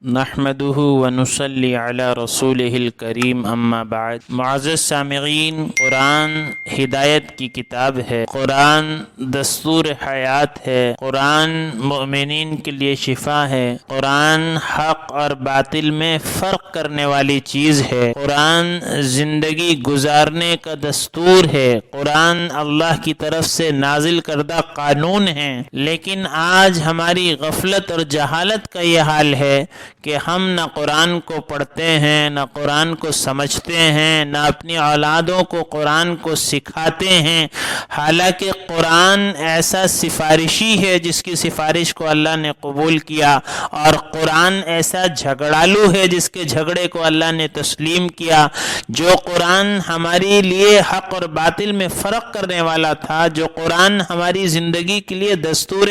نحمدہ ونصلی علی رسولہ الکریم اما بعد۔ معزز سامعین، قرآن ہدایت کی کتاب ہے، قرآن دستور حیات ہے، قرآن مؤمنین کے لیے شفا ہے، قرآن حق اور باطل میں فرق کرنے والی چیز ہے، قرآن زندگی گزارنے کا دستور ہے، قرآن اللہ کی طرف سے نازل کردہ قانون ہے۔ لیکن آج ہماری غفلت اور جہالت کا یہ حال ہے کہ ہم نہ قرآن کو پڑھتے ہیں، نہ قرآن کو سمجھتے ہیں، نہ اپنی اولادوں کو قرآن کو سکھاتے ہیں، حالانکہ قرآن ایسا سفارشی ہے جس کی سفارش کو اللہ نے قبول کیا، اور قرآن ایسا جھگڑالو ہے جس کے جھگڑے کو اللہ نے تسلیم کیا۔ جو قرآن ہمارے لیے حق اور باطل میں فرق کرنے والا تھا، جو قرآن ہماری زندگی کے لیے دستور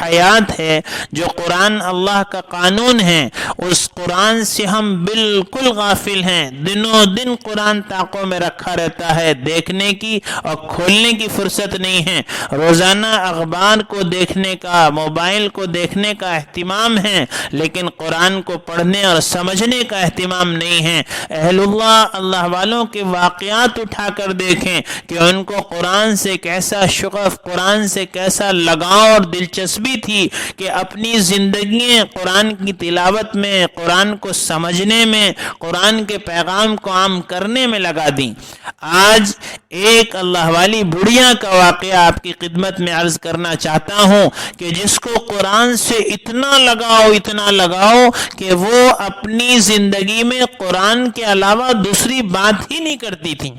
حیات ہے، جو قرآن اللہ کا قانون ہے، اس قرآن سے ہم بالکل غافل ہیں۔ دنوں دن قرآن طاقوں میں رکھا رہتا ہے، دیکھنے کی اور کھولنے کی فرصت نہیں ہے۔ روزانہ اخبار کو دیکھنے کا، موبائل کو دیکھنے کا اہتمام ہے، لیکن قرآن کو پڑھنے اور سمجھنے کا اہتمام نہیں ہے۔ اہل اللہ والوں کے واقعات اٹھا کر دیکھیں کہ ان کو قرآن سے کیسا شغف، قرآن سے کیسا لگاؤ اور دلچسپی تھی کہ اپنی زندگیاں قرآن کی تلاوت میں، قرآن کو سمجھنے میں، قرآن کے پیغام کو عام کرنے میں لگا دیں۔ آج ایک اللہ والی بڑھیا کا واقعہ آپ کی خدمت میں عرض کرنا چاہتا ہوں کہ جس کو قرآن سے اتنا لگاؤ کہ وہ اپنی زندگی میں قرآن کے علاوہ دوسری بات ہی نہیں کرتی تھی۔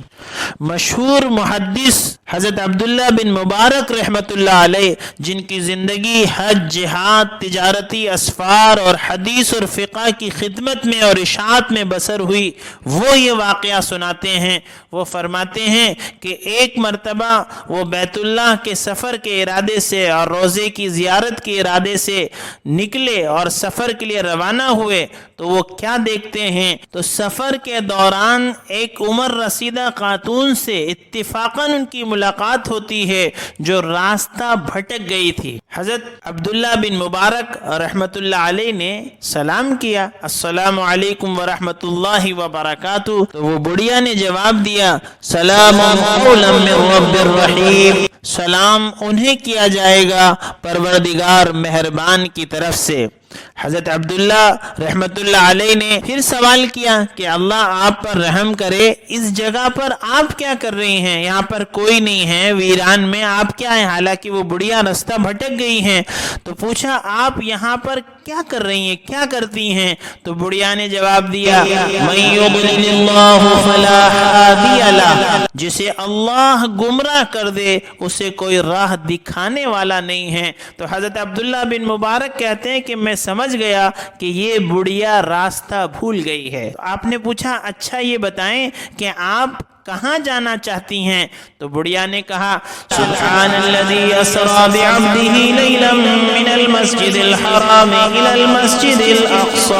مشہور محدث حضرت عبداللہ بن مبارک رحمۃ اللہ علیہ، جن کی زندگی حج، جہاد، تجارتی اسفار اور حدیث اور فقہ کی خدمت میں اور اشاعت میں بسر ہوئی، وہ یہ واقعہ سناتے ہیں۔ وہ فرماتے ہیں کہ ایک مرتبہ وہ بیت اللہ کے سفر کے ارادے سے اور روزے کی زیارت کے ارادے سے نکلے اور سفر کے لیے روانہ ہوئے تو وہ کیا دیکھتے ہیں، تو سفر کے دوران ایک عمر رسیدہ خاتون سے اتفاقاً ان کی ملاقات ہوتی ہے جو راستہ بھٹک گئی تھی۔ حضرت عبداللہ بن مبارک رحمۃ اللہ علیہ نے سلام کیا، السلام علیکم ورحمۃ اللہ وبرکاتہ، تو وہ بڑھیا نے جواب دیا، سلام قولا من رب الرحیم، سلام انہیں کیا جائے گا پروردگار مہربان کی طرف سے۔ حضرت عبداللہ رحمت اللہ علیہ نے پھر سوال کیا کہ اللہ آپ پر رحم کرے، اس جگہ پر آپ کیا کر رہی ہیں؟ یہاں پر کوئی نہیں ہے، ویران میں آپ کیا ہیں؟ حالانکہ وہ بڑھیا راستہ بھٹک گئی ہیں۔ تو پوچھا آپ یہاں پر کیا کر رہی ہیں، کیا کرتی ہیں؟ تو بڑھیا نے جواب دیا، من یضلل اللہ فلا ہادی لہ، جسے اللہ گمراہ کر دے اسے کوئی راہ دکھانے والا نہیں ہے۔ تو حضرت عبداللہ بن مبارک کہتے ہیں کہ میں سمجھ گیا کہ یہ بڑھیا راستہ بھول گئی ہے۔ آپ نے پوچھا اچھا یہ بتائیں کہ آپ کہاں جانا چاہتی ہیں؟ تو بڑھیا نے کہا، سبحان الذی اسری بعبدہ لیلا من المسجد الحرام الی المسجد الاقصی،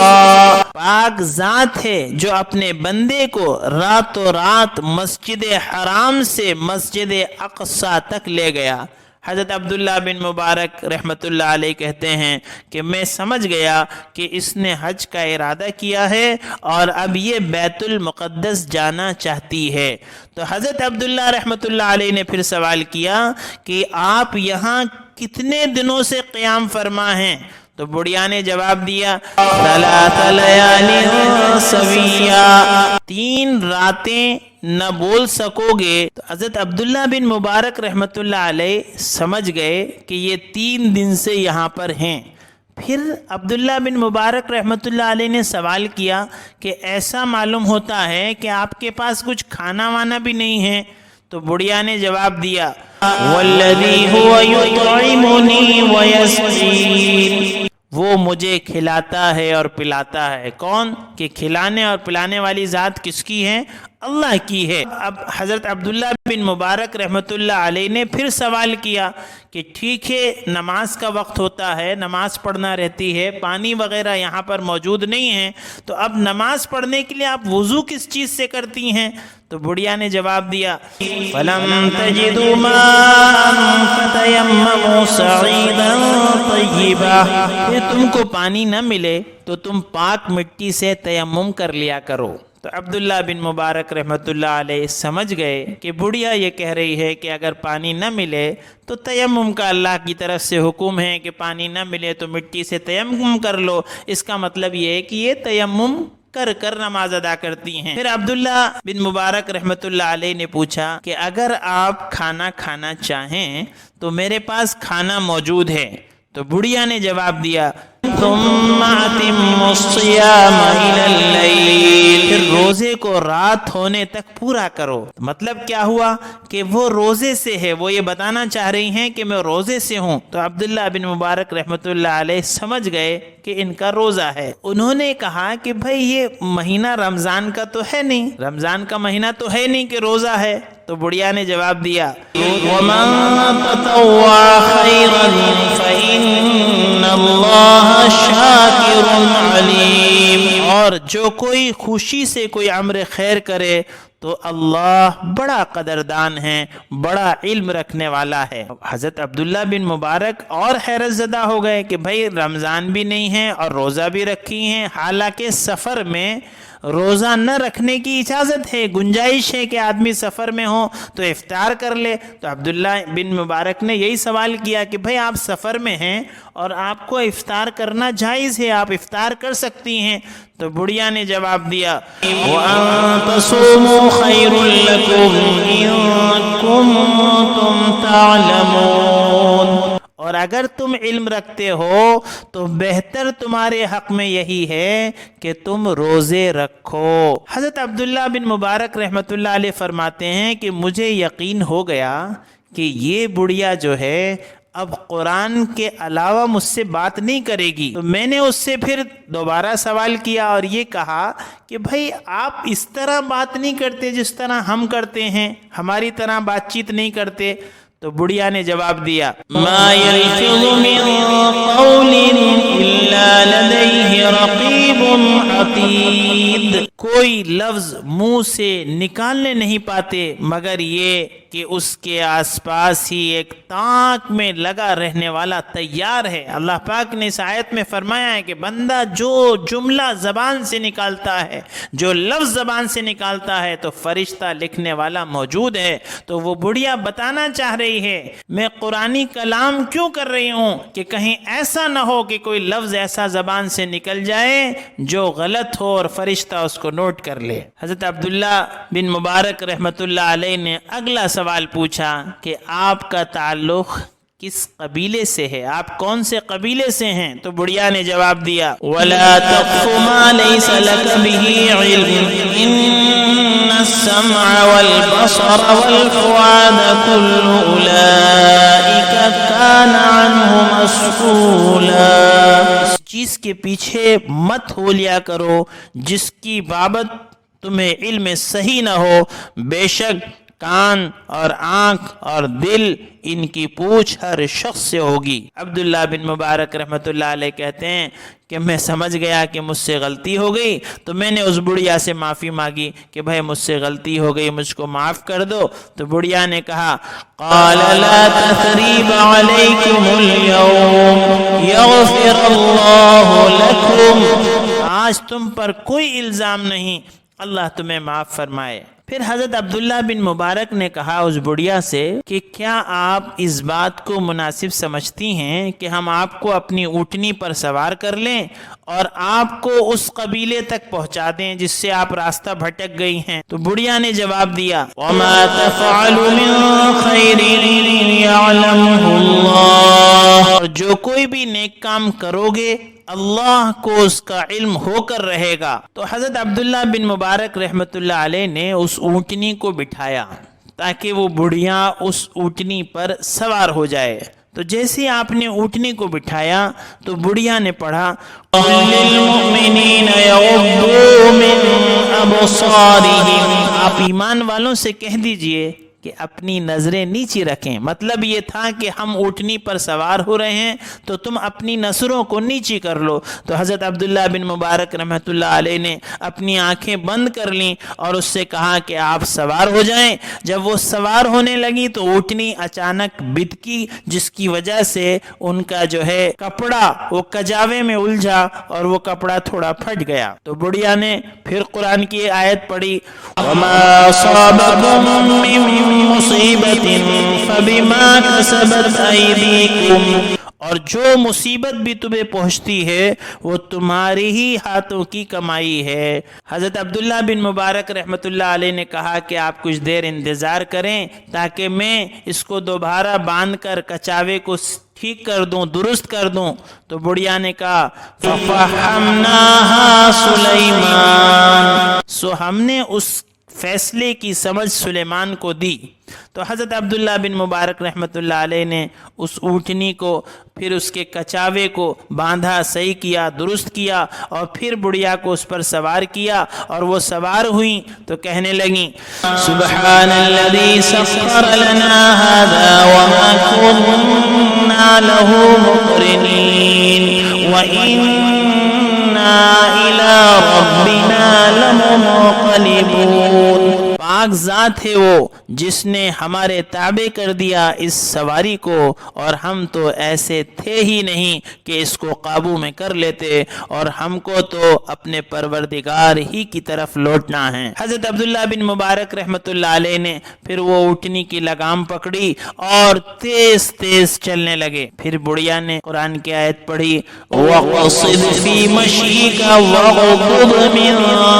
پاک ذات ہے جو اپنے بندے کو راتوں رات مسجد حرام سے مسجد اقصی تک لے گیا۔ حضرت عبداللہ بن مبارک رحمت اللہ علیہ کہتے ہیں کہ میں سمجھ گیا کہ اس نے حج کا ارادہ کیا ہے اور اب یہ بیت المقدس جانا چاہتی ہے۔ تو حضرت عبداللہ رحمت اللہ علیہ نے پھر سوال کیا کہ آپ یہاں کتنے دنوں سے قیام فرما ہیں؟ تو بڑھیا نے جواب دیا، 3 لیال سویہ، 3 راتیں نہ بول سکو گے۔ تو حضرت عبداللہ بن مبارک رحمت اللہ علیہ سمجھ گئے کہ یہ 3 دن سے یہاں پر ہیں۔ پھر عبداللہ بن مبارک رحمت اللہ علیہ نے سوال کیا کہ ایسا معلوم ہوتا ہے کہ آپ کے پاس کچھ کھانا وانا بھی نہیں ہے۔ تو بڑھیا نے جواب دیا، والذی هو یطعمنی ویسقین، وہ مجھے کھلاتا ہے اور پلاتا ہے۔ کون؟ کہ کھلانے اور پلانے والی ذات کس کی ہے؟ اللہ کی ہے۔ اب حضرت عبداللہ بن مبارک رحمت اللہ علیہ نے پھر سوال کیا کہ ٹھیک ہے نماز کا وقت ہوتا ہے، نماز پڑھنا رہتی ہے، پانی وغیرہ یہاں پر موجود نہیں ہے، تو اب نماز پڑھنے کے لیے آپ وضو کس چیز سے کرتی ہیں؟ تو بڑھیا نے جواب دیا فَلَمْ تَجِدُوا مَاءً فَتَيَمَّمُوا صَعِيدًا طَيِّبًا، پھر تم کو پانی نہ ملے تو تم پاک مٹی سے تیمم کر لیا کرو۔ تو عبداللہ بن مبارک رحمۃ اللہ علیہ سمجھ گئے کہ بڑھیا یہ کہہ رہی ہے کہ اگر پانی نہ ملے تو تیمم کا اللہ کی طرف سے حکم ہے کہ پانی نہ ملے تو مٹی سے تیمم کر لو، اس کا مطلب یہ ہے کہ یہ تیمم کر نماز ادا کرتی ہیں۔ پھر عبداللہ بن مبارک رحمۃ اللہ علیہ نے پوچھا کہ اگر آپ کھانا کھانا چاہیں تو میرے پاس کھانا موجود ہے۔ تو بڑھیا نے جواب دیا ثم اتم الصیام الی اللیل، پھر روزے کو رات ہونے تک پورا کرو۔ مطلب کیا ہوا کہ وہ روزے سے ہے، وہ یہ بتانا چاہ رہی ہیں کہ میں روزے سے ہوں۔ تو عبداللہ بن مبارک رحمۃ اللہ علیہ سمجھ گئے کہ ان کا روزہ ہے۔ انہوں نے کہا کہ بھائی یہ مہینہ رمضان کا تو ہے نہیں، رمضان کا مہینہ تو ہے نہیں کہ روزہ ہے۔ تو بڑھیا نے جواب دیا وَمَن تَطَوَّعَ خَيْرًا فَإِنَّ اللَّهَ شَاكِرٌ عَلِيمٌ، اور جو کوئی خوشی سے کوئی عمل خیر کرے تو اللہ بڑا قدردان ہے، بڑا علم رکھنے والا ہے۔ حضرت عبداللہ بن مبارک اور حیرت زدہ ہو گئے کہ بھائی رمضان بھی نہیں ہے اور روزہ بھی رکھی ہیں، حالانکہ سفر میں روزہ نہ رکھنے کی اجازت ہے، گنجائش ہے کہ آدمی سفر میں ہو تو افطار کر لے۔ تو عبداللہ بن مبارک نے یہی سوال کیا کہ بھائی آپ سفر میں ہیں اور آپ کو افطار کرنا جائز ہے، آپ افطار کر سکتی ہیں۔ تو بڑھیا نے جواب دیا وَأَن تَصُومُوا خَيْرٌ لَكُمْ إِن كُنتُمْ تَعْلَمُونَ، اور اگر تم علم رکھتے ہو تو بہتر تمہارے حق میں یہی ہے کہ تم روزے رکھو۔ حضرت عبداللہ بن مبارک رحمۃ اللہ علیہ فرماتے ہیں کہ مجھے یقین ہو گیا کہ یہ بڑھیا جو ہے اب قرآن کے علاوہ مجھ سے بات نہیں کرے گی۔ تو میں نے اس سے پھر دوبارہ سوال کیا اور یہ کہا کہ بھائی آپ اس طرح بات نہیں کرتے جس طرح ہم کرتے ہیں، ہماری طرح بات چیت نہیں کرتے۔ تو بڑھیا نے جواب دیا ما یلفظ من قول الا لدیہ رقیب عتید، کوئی لفظ منہ سے نکالنے نہیں پاتے مگر یہ کہ اس کے آس پاس ہی ایک تانک میں لگا رہنے والا تیار ہے۔ اللہ پاک نے اس آیت میں فرمایا ہے کہ بندہ جو جملہ زبان سے نکالتا ہے، جو لفظ زبان سے نکالتا ہے تو فرشتہ لکھنے والا موجود ہے۔ تو وہ بڑھیا بتانا چاہ رہی ہے میں قرآنی کلام کیوں کر رہی ہوں کہ کہیں ایسا نہ ہو کہ کوئی لفظ ایسا زبان سے نکل جائے جو غلط ہو اور فرشتہ اس کو نوٹ کر لے۔ حضرت عبداللہ بن مبارک رحمۃ اللہ علیہ نے اگلا سوال پوچھا کہ آپ کا تعلق کس قبیلے سے ہے، آپ کون سے قبیلے سے ہیں؟ تو بڑھیا نے جواب دیا وَلَا تَقْفُ مَا لَيْسَ لَكَ بِهِ عِلْمٌ إِنَّ السَّمْعَ وَالْبَصَرَ وَالْفُؤَادَ كُلُّ أُولَئِكَ كَانَ عَنْهُ مسؤولا، اس چیز کے پیچھے مت ہو لیا کرو جس کی بابت تمہیں علم صحیح نہ ہو، بے شک کان اور آنکھ اور دل ان کی پوچھ ہر شخص سے ہوگی۔ عبداللہ بن مبارک رحمۃ اللہ علیہ کہتے ہیں کہ میں سمجھ گیا کہ مجھ سے غلطی ہو گئی تو میں نے اس بڑھیا سے معافی مانگی کہ بھائی مجھ سے غلطی ہو گئی، مجھ کو معاف کر دو۔ تو بڑھیا نے کہا قال لا تثریب علیکم اليوم یغفر اللہ لکم، آج تم پر کوئی الزام نہیں، اللہ تمہیں معاف فرمائے۔ پھر حضرت عبداللہ بن مبارک نے کہا اس بڑھیا سے کہ کیا آپ اس بات کو مناسب سمجھتی ہیں کہ ہم آپ کو اپنی اونٹنی پر سوار کر لیں اور آپ کو اس قبیلے تک پہنچا دیں جس سے آپ راستہ بھٹک گئی ہیں؟ تو بڑھیا نے جواب دیا وَمَا تَفْعَلُ مِن خَيْرٍ يَعْلَمْهُ اللَّهُ، اور جو کوئی بھی نیک کام کرو گے اللہ کو اس کا علم ہو کر رہے گا۔ تو حضرت عبداللہ بن مبارک رحمۃ اللہ علیہ نے اس اونٹنی کو بٹھایا تاکہ وہ بڑھیا اس اونٹنی پر سوار ہو جائے۔ تو جیسے آپ نے اونٹنی کو بٹھایا تو بڑھیا نے پڑھا لِلْمُؤْمِنِينَ يَغُضُّوا مِنْ أَبْصَارِهِمْ، آپ ایمان والوں سے کہہ دیجئے کہ اپنی نظریں نیچی رکھیں. مطلب یہ تھا کہ ہم اونٹنی پر سوار ہو رہے ہیں تو تم اپنی نظروں کو نیچی کر لو. تو حضرت عبداللہ بن مبارک رحمۃ اللہ علیہ نے اپنی آنکھیں بند کر لیں اور اس سے کہا کہ آپ سوار ہو جائیں. جب وہ سوار ہونے لگی تو اونٹنی اچانک بدکی، جس کی وجہ سے ان کا جو ہے کپڑا وہ کجاوے میں الجھا اور وہ کپڑا تھوڑا پھٹ گیا. تو بڑھیا نے پھر قرآن کی آیت پڑھی، وَمَا أَصَابَكُم مِّن مُّصِيبَةٍ فَبِمَا كَسَبَتْ أَيْدِيكُمْ، اور جو مصیبت بھی تمہیں پہنچتی ہے وہ تمہاری ہی ہاتھوں کی کمائی ہے. حضرت عبداللہ بن مبارک رحمۃ اللہ علیہ نے کہا کہ آپ کچھ دیر انتظار کریں تاکہ میں اس کو دوبارہ باندھ کر کچاوے کو ٹھیک کر دوں، درست کر دوں. تو بڑھیا نے کہا فَفَحَّمْنَاهَا سُلَيْمَانَ، سو ہم نے اس فیصلے کی سمجھ سلیمان کو دی. تو حضرت عبداللہ بن مبارک رحمۃ اللہ علیہ نے اس اونٹنی کو پھر اس کے کچاوے کو باندھا، صحیح کیا، درست کیا اور پھر بڑھیا کو اس پر سوار کیا اور وہ سوار ہوئیں تو کہنے لگیں سبحان الذی سخر لنا هذا وما كنا له مقرنین وإنا إلى ربنا لمنقلبون. پاک ذات ہے وہ جس نے ہمارے تابع کر دیا اس سواری کو، اور ہم تو ایسے تھے ہی نہیں کہ اس کو قابو میں کر لیتے، اور ہم کو تو اپنے پروردگار ہی کی طرف لوٹنا ہے. حضرت عبداللہ بن مبارک رحمۃ اللہ علیہ نے پھر وہ اونٹنی کی لگام پکڑی اور تیز تیز چلنے لگے. پھر بڑھیا نے قرآن کی آیت پڑھی وَقْصِدْ فِي مَشْيِكَ وَغْضُضْ مِن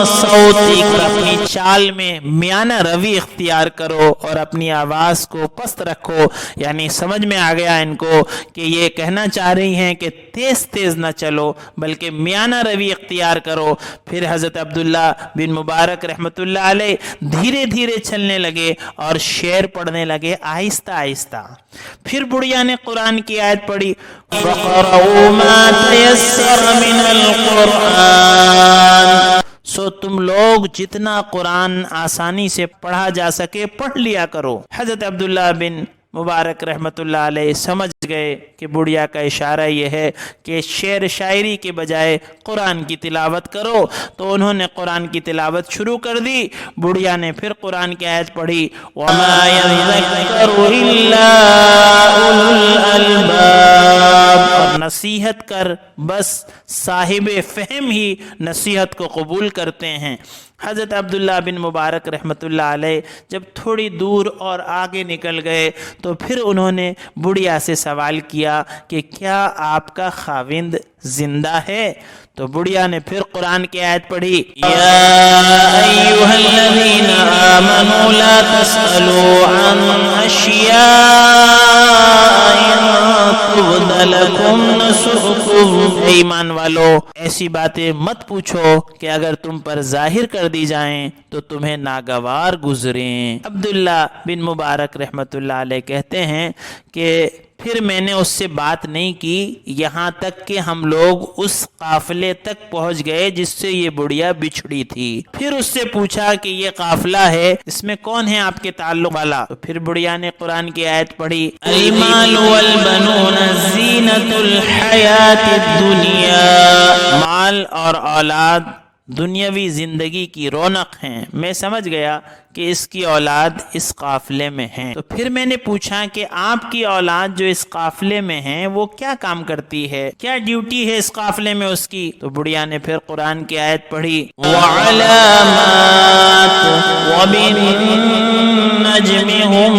صَوْتِكَ، اپنی چال میں میانہ روی اختیار کرو اور اپنی آواز کو پست رکھو. یعنی سمجھ میں آ گیا ان کو کہ یہ کہنا چاہ رہی ہیں کہ تیز تیز نہ چلو بلکہ میانہ روی اختیار کرو. پھر حضرت عبداللہ بن مبارک رحمۃ اللہ علیہ دھیرے دھیرے چلنے لگے اور شعر پڑھنے لگے آہستہ آہستہ. پھر بڑھیا نے قرآن کی آیت پڑھی فَقَرَؤُوا مَا تَيَسَّرَ مِنَ الْقُرْآنِ، سو تم لوگ جتنا قرآن آسانی سے پڑھا جا سکے پڑھ لیا کرو. حضرت عبداللہ بن مبارک رحمۃ اللہ علیہ سمجھ گئے کہ بڑھیا کا اشارہ یہ ہے کہ شعر شاعری کے بجائے قرآن کی تلاوت کرو. تو انہوں نے قرآن کی تلاوت شروع کر دی. بڑھیا نے پھر قرآن کی آیت پڑھی وَمَا يَذَّكَّرُ إِلَّا أُولُو الْأَلْبَابِ، اور نصیحت کر بس صاحب فہم ہی نصیحت کو قبول کرتے ہیں. حضرت عبداللہ بن مبارک رحمۃ اللہ علیہ جب تھوڑی دور اور آگے نکل گئے تو پھر انہوں نے بڑھیا سے سوال کیا کہ کیا آپ کا خاوند زندہ ہے؟ تو بڑھیا نے پھر قرآن کی آیت پڑھی یا ایھا الذین آمنوا لا تسألوا عن اشیاء تبد لکم نسؤکم، ایمان والو ایسی باتیں مت پوچھو کہ اگر تم پر ظاہر کر دی جائیں تو تمہیں ناگوار گزریں. عبداللہ بن مبارک رحمۃ اللہ علیہ کہتے ہیں کہ پھر میں نے اس سے بات نہیں کی یہاں تک کہ ہم لوگ اس قافلے تک پہنچ گئے جس سے یہ بڑھیا بچھڑی تھی. پھر اس سے پوچھا کہ یہ قافلہ ہے اس میں کون ہے آپ کے تعلق والا؟ تو پھر بڑھیا نے قرآن کی آیت پڑھی المال والبنون زینۃ الحیات الدنیا، مال اور اولاد دنیاوی زندگی کی رونق ہیں. میں سمجھ گیا کہ اس کی اولاد اس قافلے میں ہیں. تو پھر میں نے پوچھا کہ آپ کی اولاد جو اس قافلے میں ہیں وہ کیا کام کرتی ہے، کیا ڈیوٹی ہے اس قافلے میں اس کی؟ تو بڑھیا نے پھر قرآن کی آیت پڑھی وَعَلَامَاتٍ وَبِالنَّجْمِ هُمْ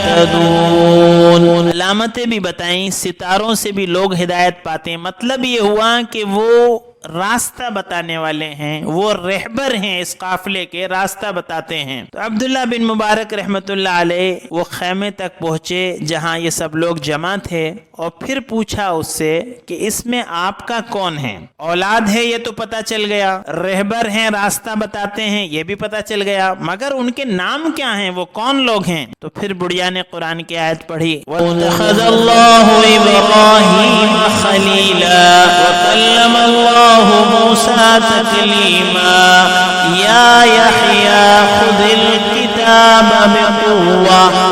يَهْتَدُونَ، علامتیں بھی بتائیں، ستاروں سے بھی لوگ ہدایت پاتے ہیں. مطلب یہ ہوا کہ وہ راستہ بتانے والے ہیں، وہ رہبر ہیں، اس قافلے کے راستہ بتاتے ہیں. تو عبداللہ بن مبارک رحمۃ اللہ علیہ وہ خیمے تک پہنچے جہاں یہ سب لوگ جمع تھے اور پھر پوچھا اس سے کہ اس میں آپ کا کون ہے؟ اولاد ہے یہ تو پتہ چل گیا، رہبر ہیں راستہ بتاتے ہیں یہ بھی پتہ چل گیا، مگر ان کے نام کیا ہیں، وہ کون لوگ ہیں؟ تو پھر بڑھیا نے قرآن کی آیت پڑھی وَاتَّخَذَ اللَّهُ إِبْرَاهِيمَ خَلِيلًا وَكَلَّمَ اللَّهُ مُوسَىٰ تَكْلِيمًا يَا يَحْيَىٰ خُذِ الْكِتَابَ بِقُوَّةٍ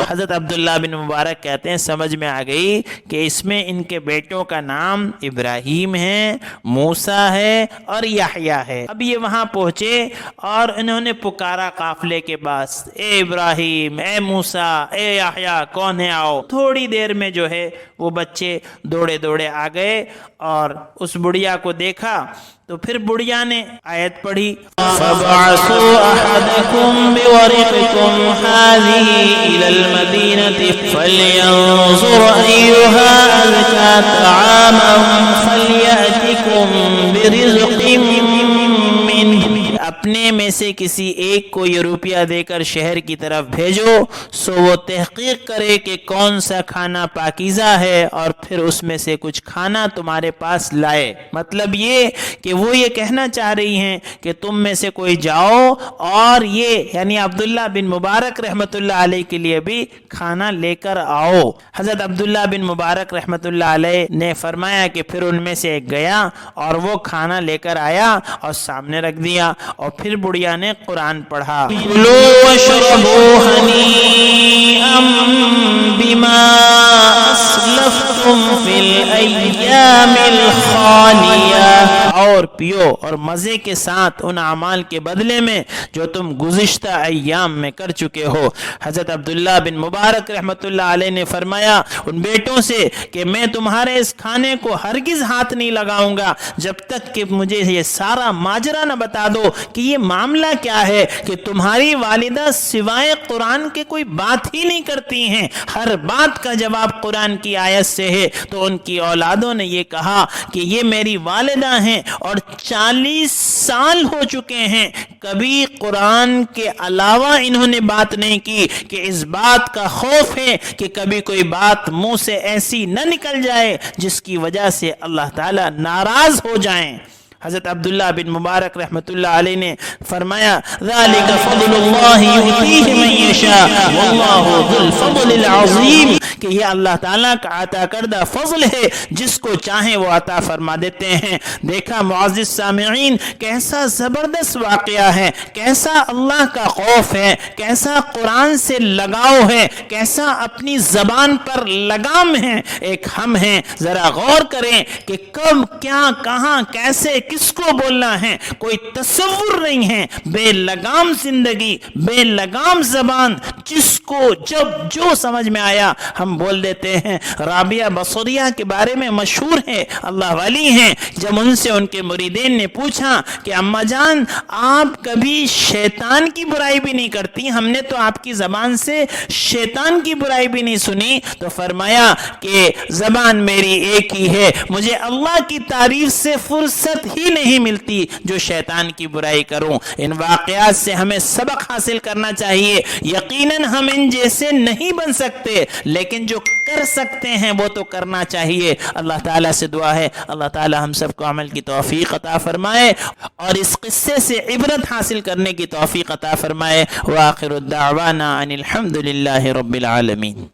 حضرت عبداللہ بن مبارک کہتے ہیں سمجھ میں آ گئی کہ اس میں ان کے بیٹوں کا نام ابراہیم ہے، موسیٰ ہے اور یحییٰ ہے۔ اب یہ وہاں پہنچے اور انہوں نے پکارا قافلے کے پاس، اے ابراہیم، اے موسیٰ، اے یحییٰ، کون ہے آؤ۔ تھوڑی دیر میں جو ہے وہ بچے دوڑے دوڑے آ گئے اور اس بڑھیا کو دیکھا تو پھر بڑھیا نے آیت پڑھی، فَبَعَثُوا أَحَدَكُمْ بِوَرِقِكُمْ هَذِهِ إِلَى الْمَدِينَةِ فَلْيَنظُرْ أَيُّهَا أَزْكَىٰ طَعَامًا فَلْيَأْتِكُمْ بِرِزْقٍ مِّنْهُ۔ اپنے میں سے کسی ایک کو یہ روپیہ دے کر شہر کی طرف بھیجو سو وہ تحقیق کرے کہ کون سا کھانا پاکیزہ ہے اور پھر اس میں سے کچھ کھانا تمہارے پاس لائے۔ مطلب یہ کہ وہ یہ کہنا چاہ رہی ہیں کہ تم میں سے کوئی جاؤ اور یہ یعنی عبداللہ بن مبارک رحمت اللہ علیہ کے لیے بھی کھانا لے کر آؤ۔ حضرت عبداللہ بن مبارک رحمت اللہ علیہ نے فرمایا کہ پھر ان میں سے ایک گیا اور وہ کھانا لے کر آیا اور سامنے رکھ دیا، اور پھر بڑھیا نے قرآن پڑھا، کُلُوا وَاشْرَبُوا ہَنِیئًا بِمَا أَسْلَفْتُمْ فِی الْأَیَّامِ الْخَالِیَةِ، اور پیو اور مزے کے ساتھ ان اعمال کے بدلے میں جو تم گزشتہ ایام میں کر چکے ہو۔ حضرت عبداللہ بن مبارک رحمت اللہ علیہ نے فرمایا ان بیٹوں سے کہ میں تمہارے اس کھانے کو ہرگز ہاتھ نہیں لگاؤں گا جب تک کہ مجھے یہ سارا ماجرا نہ بتا دو کہ یہ معاملہ کیا ہے کہ تمہاری والدہ سوائے قرآن کے کوئی بات ہی نہیں کرتی ہیں، ہر بات کا جواب قرآن کی آیت سے ہے۔ تو ان کی اولادوں نے یہ کہا کہ یہ میری والدہ ہیں اور 40 سال ہو چکے ہیں کبھی قرآن کے علاوہ انہوں نے بات نہیں کی، کہ اس بات کا خوف ہے کہ کبھی کوئی بات منہ سے ایسی نہ نکل جائے جس کی وجہ سے اللہ تعالیٰ ناراض ہو جائیں۔ حضرت عبداللہ بن مبارک رحمت اللہ علیہ نے فرمایا ذَلِكَ فَضْلُ اللَّهِ يُؤْتِيهِ مَن يَشَاءُ وَاللَّهُ ذُو الْفَضْلِ الْعَظِيمِ، کہ یہ اللہ تعالیٰ کا عطا کردہ فضل ہے، جس کو چاہیں وہ عطا فرما دیتے ہیں۔ دیکھا معزز سامعین کیسا زبردست واقعہ ہے، کیسا اللہ کا خوف ہے، کیسا قرآن سے لگاؤ ہے، کیسا اپنی زبان پر لگام ہے۔ ایک ہم ہیں، ذرا غور کریں کہ کب کیا کہاں کیسے کس کو بولنا ہے، کوئی تصور نہیں ہے، بے لگام زندگی، بے لگام زبان، جس کو جب جو سمجھ میں آیا ہم بول دیتے ہیں۔ رابعہ بصریہ کے بارے میں مشہور ہے، اللہ والی ہیں، جب ان سے ان کے مریدین نے پوچھا کہ اماں جان آپ کبھی شیطان کی برائی بھی نہیں کرتی، ہم نے تو آپ کی زبان سے شیطان کی برائی بھی نہیں سنی، تو فرمایا کہ زبان میری ایک ہی ہے، مجھے اللہ کی تعریف سے فرصت ہی نہیں ملتی جو شیطان کی برائی کروں۔ ان واقعات سے ہمیں سبق حاصل کرنا چاہیے۔ یقیناً ہم ان جیسے نہیں بن سکتے، لیکن جو کر سکتے ہیں وہ تو کرنا چاہیے۔ اللہ تعالیٰ سے دعا ہے اللہ تعالیٰ ہم سب کو عمل کی توفیق عطا فرمائے اور اس قصے سے عبرت حاصل کرنے کی توفیق عطا فرمائے۔ وآخر الدعوانا ان الحمد للہ رب العالمین۔